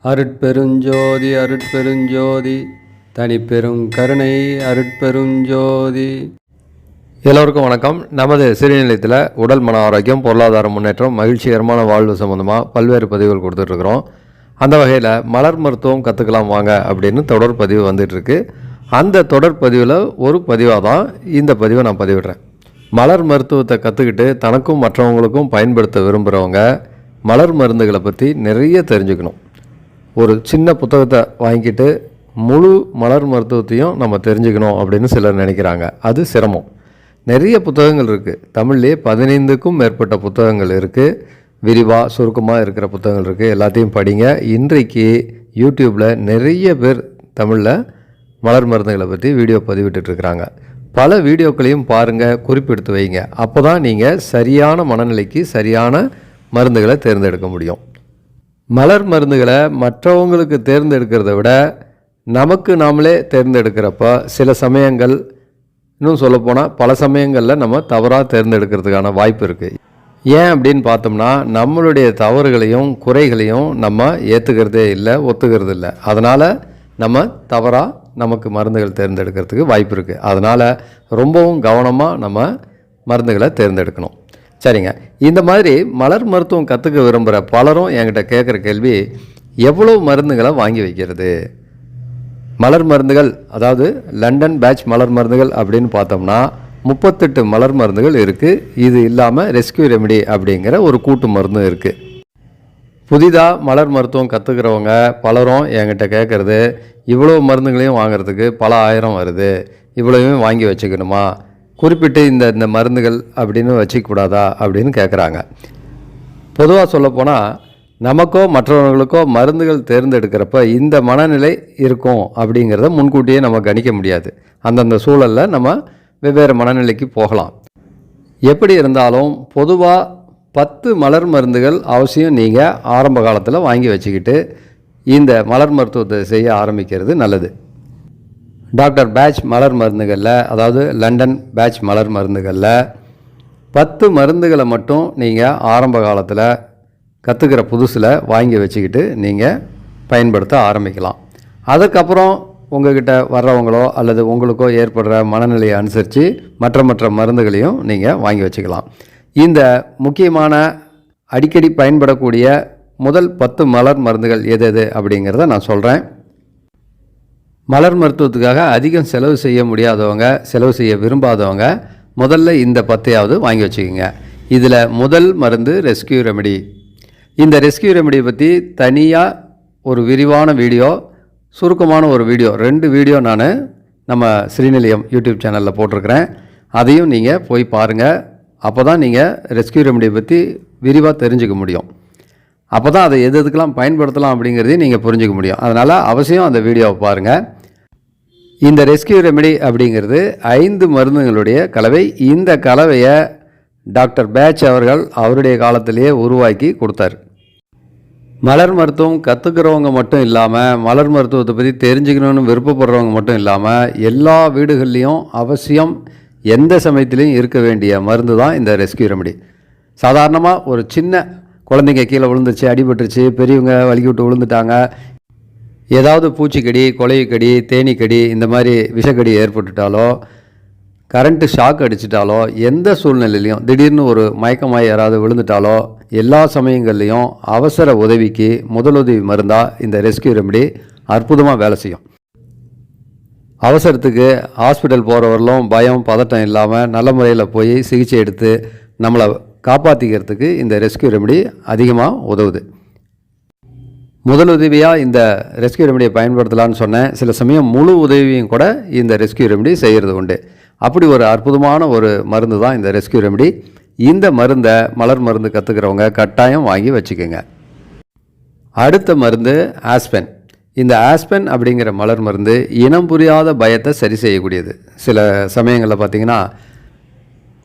அருட்பெருஞ்சோதி அருட்பெருஞ்சோதி தனிப்பெரும் கருணை அருட்பெருஞ்சோதி. எல்லோருக்கும் வணக்கம். நமது சிறுநிலையத்தில் உடல் மன ஆரோக்கியம், பொருளாதார முன்னேற்றம், மகிழ்ச்சிகரமான வாழ்வு சம்மந்தமாக பல்வேறு பதிவுகள் கொடுத்துட்ருக்குறோம். அந்த வகையில் மலர் மருத்துவம் கற்றுக்கலாம் வாங்க அப்படின்னு தொடர் பதிவு வந்துட்டுருக்கு. அந்த தொடர் பதிவில் ஒரு பதிவாக தான் இந்த பதிவை நான் பதிவிடுறேன். மலர் மருத்துவத்தை கற்றுக்கிட்டு தனக்கும் மற்றவங்களுக்கும் பயன்படுத்த விரும்புகிறவங்க மலர் மருந்துகளை பற்றி நிறைய தெரிஞ்சுக்கணும். ஒரு சின்ன புத்தகத்தை வாங்கிட்டு முழு மலர் மருத்துவத்தையும் நம்ம தெரிஞ்சுக்கணும் அப்படின்னு சிலர் நினைக்கிறாங்க. அது சிரமம். நிறைய புத்தகங்கள் இருக்குது. தமிழ்லேயே 15க்கும் மேற்பட்ட புத்தகங்கள் இருக்குது. விரிவாக சுருக்கமாக இருக்கிற புத்தகங்கள் இருக்குது. எல்லாத்தையும் படிங்க. இன்றைக்கு யூடியூப்பில் நிறைய பேர் தமிழில் மலர் மருந்துகளை பற்றி வீடியோ பதிவிட்டுருக்குறாங்க. பல வீடியோக்களையும் பாருங்கள், குறிப்பெடுத்து வைங்க. அப்போ தான் நீங்கள் சரியான மனநிலைக்கு சரியான மருந்துகளை தேர்ந்தெடுக்க முடியும். மலர் மருந்துகளை மற்றவங்களுக்கு தேர்ந்தெடுக்கிறத விட நமக்கு நாமளே தேர்ந்தெடுக்கிறப்ப சில சமயங்கள், இன்னும் சொல்லப்போனால் பல சமயங்களில் நம்ம தவறாக தேர்ந்தெடுக்கிறதுக்கான வாய்ப்பு இருக்குது. ஏன் அப்படின்னு பார்த்தோம்னா, நம்மளுடைய தவறுகளையும் குறைகளையும் நம்ம ஏற்றுக்கிறதே இல்லை, ஒத்துக்கிறது இல்லை. அதனால் நம்ம தவறாக நமக்கு மருந்துகள் தேர்ந்தெடுக்கிறதுக்கு வாய்ப்பு இருக்குது. அதனால் ரொம்பவும் கவனமாக நம்ம மருந்துகளை தேர்ந்தெடுக்கணும். சரிங்க, இந்த மாதிரி மலர் மருத்துவம் கற்றுக்க விரும்புகிற பலரும் என்கிட்ட கேட்குற கேள்வி, எவ்வளோ மருந்துகளை வாங்கி வைக்கிறது? மலர் மருந்துகள், அதாவது லண்டன் பேட்ச் மலர் மருந்துகள் அப்படின்னு பார்த்தோம்னா 38 மலர் மருந்துகள் இருக்குது. இது இல்லாமல் ரெஸ்கியூ ரெமிடி அப்படிங்கிற ஒரு கூட்டு மருந்தும் இருக்குது. புதிதாக மலர் மருத்துவம் கற்றுக்கிறவங்க பலரும் என்கிட்ட கேட்குறது, இவ்வளோ மருந்துகளையும் வாங்கிறதுக்கு பல ஆயிரம் வருது, இவ்வளோவையும் வாங்கி வச்சுக்கணுமா, குறிப்பிட்டு இந்த மருந்துகள் அப்படின்னு வச்சுக்கூடாதா அப்படின்னு கேட்குறாங்க. பொதுவாக சொல்லப்போனால் நமக்கோ மற்றவர்களுக்கோ மருந்துகள் தேர்ந்தெடுக்கிறப்ப இந்த மனநிலை இருக்கும் அப்படிங்கிறத முன்கூட்டியே நம்ம கணிக்க முடியாது. அந்தந்த சூழலில் நம்ம வெவ்வேறு மனநிலைக்கு போகலாம். எப்படி இருந்தாலும் பொதுவாக 10 மலர் மருந்துகள் அவசியம் நீங்கள் ஆரம்ப காலத்தில் வாங்கி வச்சுக்கிட்டு இந்த மலர் மருத்துவத்தை செய்ய ஆரம்பிக்கிறது நல்லது. டாக்டர் பேட்ச் மலர் மருந்துகளில், அதாவது லண்டன் பேட்ச் மலர் மருந்துகளில் 10 மருந்துகளை மட்டும் நீங்கள் ஆரம்ப காலத்தில் கற்றுக்கிற புதுசில் வாங்கி வச்சுக்கிட்டு நீங்கள் பயன்படுத்த ஆரம்பிக்கலாம். அதுக்கப்புறம் உங்கள்கிட்ட வர்றவங்களோ அல்லது உங்களுக்கோ ஏற்படுற மனநிலையை அனுசரித்து மற்ற மருந்துகளையும் நீங்கள் வாங்கி வச்சுக்கலாம். இந்த முக்கியமான அடிக்கடி பயன்படக்கூடிய முதல் 10 மலர் மருந்துகள் எது அப்படிங்கிறத நான் சொல்கிறேன். மலர் மருத்துவத்துக்காக அதிகம் செலவு செய்ய முடியாதவங்க, செலவு செய்ய விரும்பாதவங்க முதல்ல இந்த 10ஐயாவது வாங்கி வச்சுக்கோங்க. இதில் முதல் மருந்து ரெஸ்கியூ ரெமிடி. இந்த ரெஸ்கியூ ரெமிடியை பற்றி தனியாக ஒரு விரிவான வீடியோ, சுருக்கமான ஒரு வீடியோ, 2 வீடியோ நான் நம்ம ஸ்ரீநிலையம் யூடியூப் சேனலில் போட்டிருக்கிறேன். அதையும் நீங்கள் போய் பாருங்கள். அப்போ தான் நீங்கள் ரெஸ்கியூ ரெமிடியை பற்றி விரிவாக தெரிஞ்சுக்க முடியும். அப்போ தான் அதை எதுக்கெல்லாம் பயன்படுத்தலாம் அப்படிங்கிறதையும் நீங்கள் புரிஞ்சுக்க முடியும். அதனால் அவசியம் அந்த வீடியோவை பாருங்கள். இந்த ரெஸ்கியூ ரெமிடி அப்படிங்கிறது 5 மருந்துகளுடைய கலவை. இந்த கலவையை டாக்டர் பேட்ச் அவர்கள் அவருடைய காலத்திலேயே உருவாக்கி கொடுத்தார். மலர் மருத்துவம் கற்றுக்கிறவங்க மட்டும் இல்லாமல், மலர் மருத்துவத்தை பற்றி தெரிஞ்சுக்கணுன்னு விருப்பப்படுறவங்க மட்டும் இல்லாமல், எல்லா வீடுகள்லேயும் அவசியம் எந்த சமயத்துலேயும் இருக்க வேண்டிய மருந்து தான் இந்த ரெஸ்கியூ ரெமிடி. சாதாரணமாக ஒரு சின்ன குழந்தைங்க கீழே விழுந்துருச்சு, அடிபட்டுருச்சு, பெரியவங்க வலிக்கி விட்டு விழுந்துட்டாங்க, ஏதாவது பூச்சிக்கடி, கொலைக்கடி, தேனீக்கடி, இந்த மாதிரி விஷக்கடி ஏற்பட்டுட்டாலோ, கரண்ட்டு ஷாக் அடிச்சிட்டாலோ, எந்த சூழ்நிலையிலையும் திடீர்னு ஒரு மயக்கமாய் யாராவது விழுந்துட்டாலோ, எல்லா சமயங்கள்லேயும் அவசர உதவிக்கு முதலுதவி மருந்தாக இந்த ரெஸ்கியூ ரெமிடி அற்புதமாக வேலை செய்யும். அவசரத்துக்கு ஹாஸ்பிட்டல் போகிறவர்களும் பயம் பதட்டம் இல்லாமல் நல்ல முறையில் போய் சிகிச்சை எடுத்து நம்மளை காப்பாற்றிக்கிறதுக்கு இந்த ரெஸ்கியூ ரெமிடி அதிகமாக உதவுது. முதலுதவியாக இந்த ரெஸ்கியூ ரெமிடியை பயன்படுத்தலான்னு சொன்னேன். சில சமயம் முழு உதவியும் கூட இந்த ரெஸ்கியூ ரெமிடி செய்கிறது உண்டு. அப்படி ஒரு அற்புதமான ஒரு மருந்து தான் இந்த ரெஸ்கியூ ரெமிடி. இந்த மருந்தை மலர் மருந்து கற்றுக்கிறவங்க கட்டாயம் வாங்கி வச்சுக்கோங்க. அடுத்த மருந்து ஆஸ்பென். இந்த ஆஸ்பென் அப்படிங்கிற மலர் மருந்து இனம் புரியாத பயத்தை சரி செய்யக்கூடியது. சில சமயங்களில் பார்த்திங்கன்னா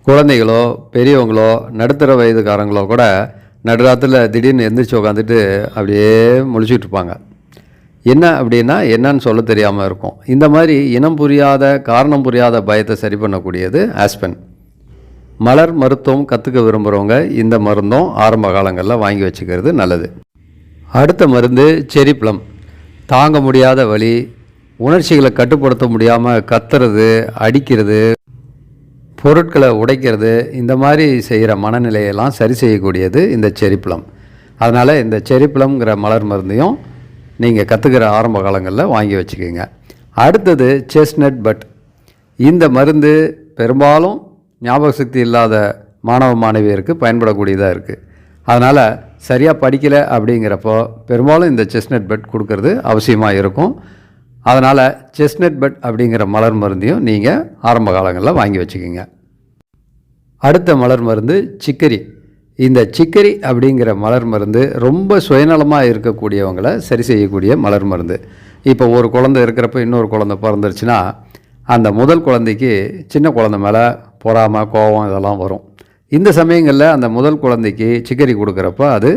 குழந்தைகளோ பெரியவங்களோ நடுத்தர வயதுக்காரங்களோ கூட நடுராத்தில் திடீர்னு எந்திரிச்சு உட்காந்துட்டு அப்படியே முழிச்சிட்டு இருப்பாங்க. என்ன அப்படின்னா என்னன்னு சொல்ல தெரியாமல் இருக்கும். இந்த மாதிரி இனம் புரியாத, காரணம் புரியாத பயத்தை சரி பண்ணக்கூடியது ஆஸ்பென். மலர் மருத்துவம் கற்றுக்க விரும்புகிறவங்க இந்த மருந்தும் ஆரம்ப காலங்களில் வாங்கி வச்சுக்கிறது நல்லது. அடுத்த மருந்து செரி ப்ளம். தாங்க முடியாத வலி, உணர்ச்சிகளை கட்டுப்படுத்த முடியாமல் கத்துறது, அடிக்கிறது, பொருட்களை உடைக்கிறது, இந்த மாதிரி செய்கிற மனநிலையெல்லாம் சரி செய்யக்கூடியது இந்த செரி ப்ளம். அதனால் இந்த செரி ப்ளம்ங்கிற மலர் மருந்தையும் நீங்கள் கற்றுக்கிற ஆரம்ப காலங்களில் வாங்கி வச்சுக்கோங்க. அடுத்தது செஸ்னட் பட். இந்த மருந்து பெரும்பாலும் ஞாபக சக்தி இல்லாத மாணவ மாணவியருக்கு பயன்படக்கூடியதாக இருக்குது. அதனால் சரியாக படிக்கலை அப்படிங்கிறப்போ பெரும்பாலும் இந்த செஸ்னட் பட் கொடுக்கறது அவசியமாக இருக்கும். அதனால் செஸ்னட் பட் அப்படிங்கிற மலர் மருந்தையும் நீங்கள் ஆரம்ப காலங்களில் வாங்கி வச்சுக்கோங்க. அடுத்த மலர் மருந்து சிக்கரி. இந்த சிக்கரி அப்படிங்கிற மலர் மருந்து ரொம்ப சுயநலமாக இருக்கக்கூடியவங்களை சரி செய்யக்கூடிய மலர் மருந்து. இப்போ ஒரு குழந்தை இருக்கிறப்ப இன்னொரு குழந்தை பிறந்துருச்சுன்னா அந்த முதல் குழந்தைக்கு சின்ன குழந்தை மேலே பொறாமை, கோபம் இதெல்லாம் வரும். இந்த சமயங்களில் அந்த முதல் குழந்தைக்கு சிக்கரி கொடுக்குறப்ப அது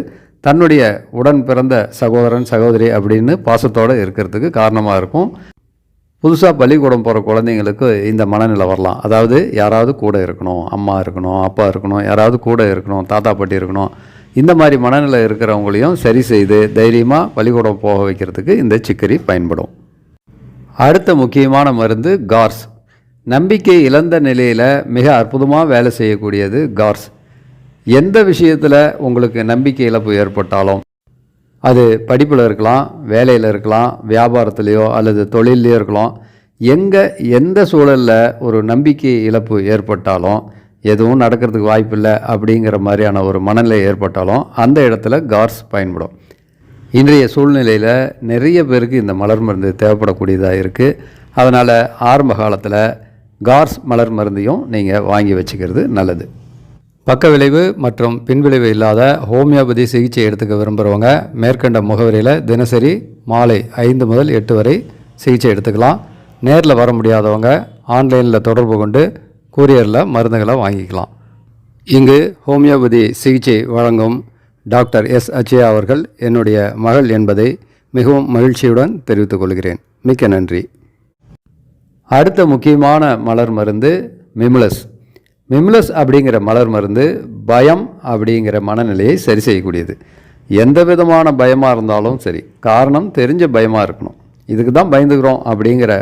தன்னுடைய உடன் பிறந்த சகோதரன், சகோதரி அப்படின்னு பாசத்தோடு இருக்கிறதுக்கு காரணமாக இருக்கும். புதுசாக பள்ளிக்கூடம் போகிற குழந்தைங்களுக்கு இந்த மனநிலை வரலாம். அதாவது யாராவது கூட இருக்கணும், அம்மா இருக்கணும், அப்பா இருக்கணும், யாராவது கூட இருக்கணும், தாத்தா பாட்டி இருக்கணும். இந்த மாதிரி மனநிலை இருக்கிறவங்களையும் சரி செய்து தைரியமாக பள்ளிக்கூடம் போக வைக்கிறதுக்கு இந்த சிக்கரி பயன்படும். அடுத்த முக்கியமான மருந்து கார்ஸ். நம்பிக்கை இழந்த நிலையில் மிக அற்புதமாக வேலை செய்யக்கூடியது கார்ஸ். எந்த விஷயத்தில் உங்களுக்கு நம்பிக்கை இழப்பு ஏற்பட்டாலும், அது படிப்பில் இருக்கலாம், வேலையில் இருக்கலாம், வியாபாரத்துலேயோ அல்லது தொழிலையோ இருக்கலாம், எந்த சூழலில் ஒரு நம்பிக்கை இழப்பு ஏற்பட்டாலும், எதுவும் நடக்கிறதுக்கு வாய்ப்பில்லை அப்படிங்கிற மாதிரியான ஒரு மனநிலை ஏற்பட்டாலும் அந்த இடத்துல கார்ஸ் பயன்படும். இன்றைய சூழ்நிலையில் நிறைய பேருக்கு இந்த மலர் மருந்து தேவைப்படக்கூடியதாக இருக்குது. அதனால் ஆரம்ப காலத்தில் கார்ஸ் மலர் மருந்தையும் நீங்கள் வாங்கி வச்சுக்கிறது நல்லது. பக்க விளைவு மற்றும் பின்விளைவு இல்லாத ஹோமியோபதி சிகிச்சை எடுத்துக்க விரும்புகிறவங்க மேற்கண்ட முகவரியில் தினசரி மாலை 5 முதல் 8 வரை சிகிச்சை எடுத்துக்கலாம். நேரில் வர முடியாதவங்க ஆன்லைனில் தொடர்பு கொண்டு கூரியரில் மருந்துகளை வாங்கிக்கலாம். இங்கு ஹோமியோபதி சிகிச்சை வழங்கும் டாக்டர் எஸ். அச்சயா அவர்கள் என்னுடைய மகள் என்பதை மிகவும் மகிழ்ச்சியுடன் தெரிவித்துக் கொள்கிறேன். மிக்க நன்றி. அடுத்த முக்கியமான மலர் மருந்து மிம்லஸ். மிம்லஸ் அப்படிங்கிற மலர் மருந்து பயம் அப்படிங்கிற மனநிலையை சரி செய்யக்கூடியது. எந்த விதமான பயமாக இருந்தாலும் சரி, காரணம் தெரிஞ்ச பயமாக இருக்கணும். இதுக்கு தான் பயந்துக்கிறோம் அப்படிங்கிற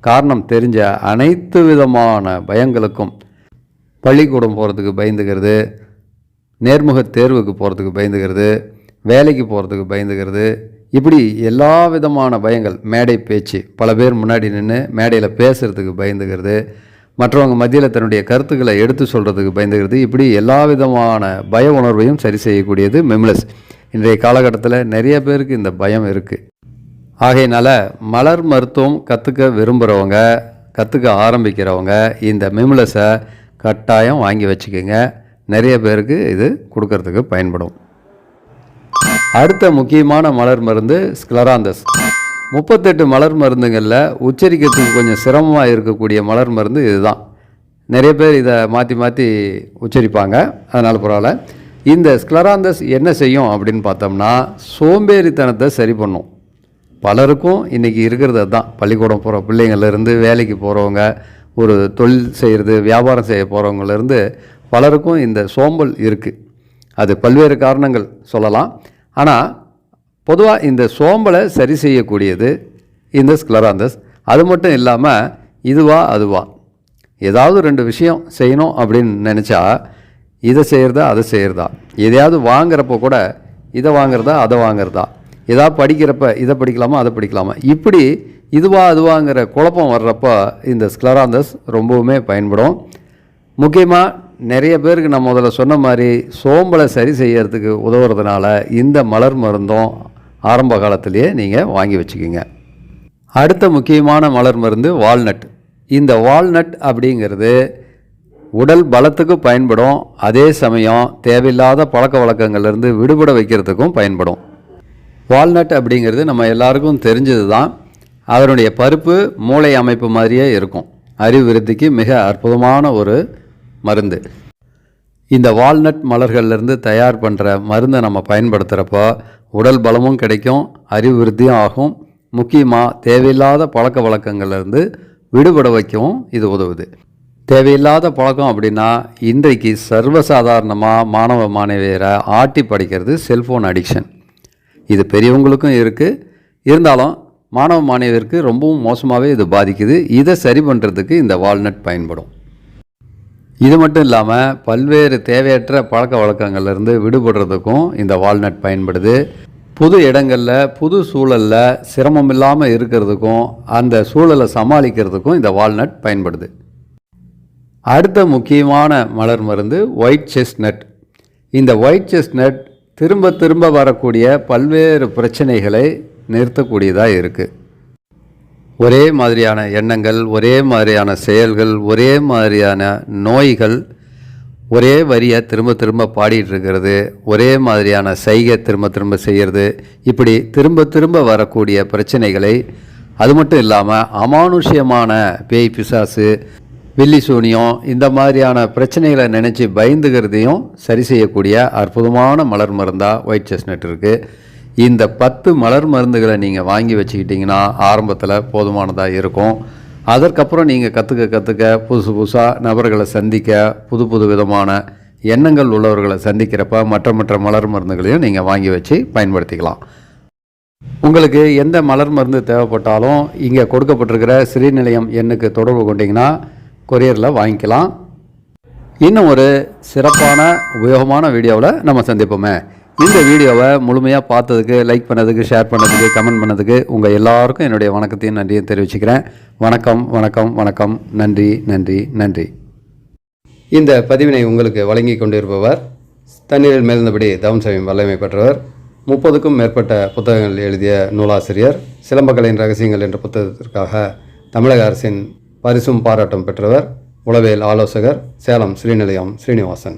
காரணம் தெரிஞ்ச அனைத்து விதமான பயங்களுக்கும், பள்ளிக்கூடம் போகிறதுக்கு பயந்துக்கிறது, நேர்முக தேர்வுக்கு போகிறதுக்கு பயந்துக்கிறது, வேலைக்கு போகிறதுக்கு பயந்துக்கிறது, இப்படி எல்லா விதமான பயங்கள், மேடை பேச்சு, பல பேர் முன்னாடி நின்று மேடையில் பேசுகிறதுக்கு பயந்துக்கிறது, மற்றவங்க மத்தியில் தன்னுடைய கருத்துக்களை எடுத்து சொல்கிறதுக்கு பயந்துக்கிறது, இப்படி எல்லா விதமான பய உணர்வையும் சரி செய்யக்கூடியது மிம்லஸ். இன்றைய காலகட்டத்தில் நிறைய பேருக்கு இந்த பயம் இருக்குது. ஆகையினால மலர் மருத்துவம் கற்றுக்க விரும்புகிறவங்க, கற்றுக்க ஆரம்பிக்கிறவங்க இந்த மிம்லஸை கட்டாயம் வாங்கி வச்சுக்கோங்க. நிறைய பேருக்கு இது கொடுக்கறதுக்கு பயன்படும். அடுத்த முக்கியமான மலர் மருந்து ஸ்க்லராந்தஸ். 38 மலர் மருந்துகளில் உச்சரிக்கிறதுக்கு கொஞ்சம் சிரமமாக இருக்கக்கூடிய மலர் மருந்து இதுதான். நிறைய பேர் இதை மாற்றி மாற்றி உச்சரிப்பாங்க, அதனால் பரவாயில்ல. இந்த ஸ்க்லராந்தஸ் என்ன செய்யும் அப்படின்னு பார்த்தோம்னா சோம்பேறித்தனத்தை சரி பண்ணும். பலருக்கும் இன்றைக்கி இருக்கிறது அதுதான். பள்ளிக்கூடம் போகிற பிள்ளைங்கள்லேருந்து வேலைக்கு போகிறவங்க, ஒரு தொழில் செய்கிறது, வியாபாரம் செய்ய போகிறவங்கலேருந்து பலருக்கும் இந்த சோம்பல் இருக்குது. அது பல்வேறு காரணங்கள் சொல்லலாம். ஆனால் பொதுவாக இந்த சோம்பலை சரி செய்யக்கூடியது இந்த ஸ்க்லராந்தஸ். அது மட்டும் இல்லாமல் இதுவா அதுவா, ஏதாவது 2 விஷயம் செய்யணும் அப்படின்னு நினச்சா இதை செய்கிறதா அதை செய்கிறதா, எதையாவது வாங்குறப்போ கூட இதை வாங்குறதா அதை வாங்குறதா, ஏதாவது படிக்கிறப்ப இதை படிக்கலாமா அதை படிக்கலாமா, இப்படி இதுவா அதுவாங்கிற குழப்பம் வர்றப்போ இந்த ஸ்க்லராந்தஸ் ரொம்பவுமே பயன்படும். முக்கியமாக நிறைய பேருக்கு நான் முதல்ல சொன்ன மாதிரி சோம்பலை சரி செய்யறதுக்கு உதவுறதுனால இந்த மலர் மருந்தும் ஆரம்ப காலத்திலேயே நீங்கள் வாங்கி வச்சுக்கிங்க. அடுத்த முக்கியமான மலர் மருந்து வால்நட். இந்த வால்நட் அப்படிங்கிறது உடல் பலத்துக்கு பயன்படும், அதே சமயம் தேவையில்லாத பழக்க வழக்கங்கள்லேருந்து விடுபட வைக்கிறதுக்கும் பயன்படும். வால்நட் அப்படிங்கிறது நம்ம எல்லாருக்கும் தெரிஞ்சது தான். அதனுடைய பருப்பு மூளை அமைப்பு மாதிரியே இருக்கும். அறிவு விருத்திக்கு மிக அற்புதமான ஒரு மருந்து. இந்த வால்நட் மலர்கள்லேருந்து தயார் பண்ணுற மருந்தை நம்ம பயன்படுத்துகிறப்போ உடல் பலமும் கிடைக்கும், அறிவு விருத்தியும் ஆகும். முக்கியமாக தேவையில்லாத பழக்க வழக்கங்கள்லேருந்து விடுபட வைக்கவும் இது உதவுது. தேவையில்லாத பழக்கம் அப்படின்னா இன்றைக்கு சர்வசாதாரணமாக மாணவ மாணவியரை ஆட்டி படிக்கிறது செல்ஃபோன் அடிக்ஷன். இது பெரியவங்களுக்கும் இருக்குது. இருந்தாலும் மாணவ மாணவியருக்கு ரொம்பவும் மோசமாகவே இது பாதிக்குது. இதை சரி பண்ணுறதுக்கு இந்த வால்நட் பயன்படும். இது மட்டும் இல்லாமல் பல்வேறு தேவையற்ற பழக்க வழக்கங்கள்லேருந்து விடுபடுறதுக்கும் இந்த வால்நட் பயன்படுது. புது இடங்களில் புது சூழலில் சிரமம் இல்லாமல் இருக்கிறதுக்கும் அந்த சூழலை சமாளிக்கிறதுக்கும் இந்த வால்நட் பயன்படுது. அடுத்த முக்கியமான மலர் மருந்து ஒயிட் செஸ்ட்நட். இந்த ஒயிட் செஸ்ட்நட் திரும்ப திரும்ப வரக்கூடிய பல்வேறு பிரச்சனைகளை நிறுத்தக்கூடியதாக இருக்குது. ஒரே மாதிரியான எண்ணங்கள், ஒரே மாதிரியான செயல்கள், ஒரே மாதிரியான நோய்கள், ஒரே வரியை திரும்ப திரும்ப பாடிட்டு இருக்கிறது, ஒரே மாதிரியான சைகை திரும்ப திரும்ப செய்கிறது, இப்படி திரும்ப திரும்ப வரக்கூடிய பிரச்சனைகளை, அது மட்டும் இல்லாமல் அமானுஷ்யமான பேய் பிசாசு, வில்லி சூனியம், இந்த மாதிரியான பிரச்சனைகளை நினச்சி பயந்துகிறதையும் சரி செய்யக்கூடிய அற்புதமான மலர் மருந்தாக ஒயிட் செஸ்ட்நட் இருக்குது. இந்த 10 மலர் மருந்துகளை நீங்கள் வாங்கி வச்சுக்கிட்டிங்கன்னா ஆரம்பத்தில் போதுமானதாக இருக்கும். அதற்கப்புறம் நீங்கள் கற்றுக்க புதுசு புதுசாக நபர்களை சந்திக்க, புது புது விதமான எண்ணங்கள் உள்ளவர்களை சந்திக்கிறப்ப மற்ற மலர் மருந்துகளையும் நீங்கள் வாங்கி வச்சு பயன்படுத்திக்கலாம். உங்களுக்கு எந்த மலர் மருந்து தேவைப்பட்டாலும் இங்கே கொடுக்கப்பட்டிருக்கிற ஸ்ரீநிலையம் எண்ணுக்கு தொடர்பு கொண்டிங்கன்னா கொரியரில் வாங்கிக்கலாம். இன்னும் ஒரு சிறப்பான உபயோகமான வீடியோவில் நம்ம சந்திப்போமே. இந்த வீடியோவை முழுமையாக பார்த்ததுக்கு, லைக் பண்ணதுக்கு, ஷேர் பண்ணதுக்கு, கமெண்ட் பண்ணதுக்கு உங்கள் எல்லாருக்கும் என்னுடைய வணக்கத்தையும் நன்றியும் தெரிவிச்சுக்கிறேன். வணக்கம் வணக்கம் வணக்கம். நன்றி நன்றி நன்றி. இந்த பதிவினை உங்களுக்கு வழங்கி கொண்டிருப்பவர் தண்ணீரில் மேல்ந்தபடி தவம் செய்யும் வல்லமை பெற்றவர், 30க்கும் மேற்பட்ட புத்தகங்கள் எழுதிய நூலாசிரியர், சிலம்பக்கலையின் ரகசியங்கள் என்ற புத்தகத்திற்காக தமிழக அரசின் பரிசும் பாராட்டும் பெற்றவர், உளவியல் ஆலோசகர், சேலம் ஸ்ரீநிலையம் ஸ்ரீனிவாசன்.